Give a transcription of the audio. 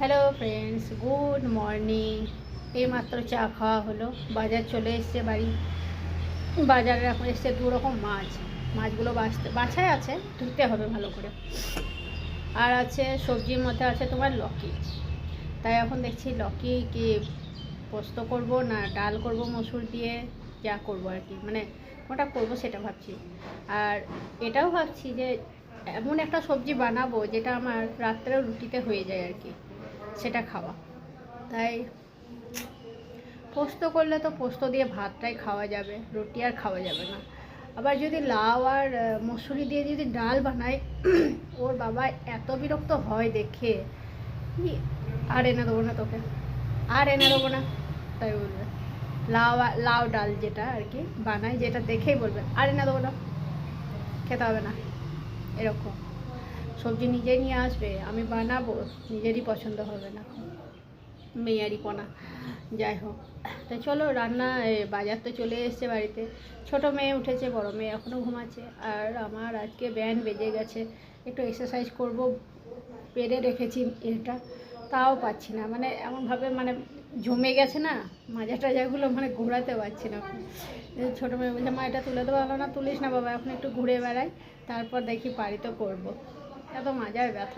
Hello friends, good morning. এইমাত্র চা খাওয়া হলো। বাজার চলে এসছে বাড়ি। বাজারে এখন এসছে দু রকম মাছ। মাছগুলো বাছাই আছে, ধুতে হবে ভালো করে। আর আছে সবজির মধ্যে আছে তোমার লকি। তাই এখন দেখছি লকি কি পোস্ত করব না ডাল করব মসুর দিয়ে, যা করব আর কি, মানে ওটা করব সেটা ভাবছি। আর এটাও ভাবছি যে এমন একটা সবজি বানাবো যেটা আমার রাত্রেও রুটিতে হয়ে যায় আর কি, সেটা খাওয়া। তাই পোস্ত করলে তো পোস্ত দিয়ে ভাতটাই খাওয়া যাবে, রুটি আর খাওয়া যাবে না। আবার যদি লাউ আর মসুরি দিয়ে যদি ডাল বানাই, ওর বাবা এত বিরক্ত হয় দেখে, কি আর এনে দেবো না তোকে, আর এনে দেবো না, তাই বলবে। লাউ ডাল যেটা আর কি বানাই, যেটা দেখেই বলবে আর এনে দেবো না, খেতে হবে না, এরকম। সবজি নিজেই নিয়ে আসবে, আমি বানাবো, নিজেরই পছন্দ হবে না, মেয়ারিপনা। যাই হোক, তাই চলো রান্না। বাজার তো চলে এসছে বাড়িতে। ছোট মেয়ে উঠেছে, বড় মেয়ে এখনও ঘুমাচ্ছে। আর আমার আজকে ব্যান্ড বেজে গেছে, একটু এক্সারসাইজ করব পেরে রেখেছি এটা, তাও পাচ্ছি না, মানে এমনভাবে মানে জমে গেছে না মাজা টাজাগুলো, মানে ঘোরাতে পারছি না। ছোটো মেয়ে বলছে, মা এটা তুলে দেবো। না তুলিস না বাবা, এখন একটু ঘুরে বেড়াই, তারপর দেখি পারি তো করবো। এত মাজার ব্যথা।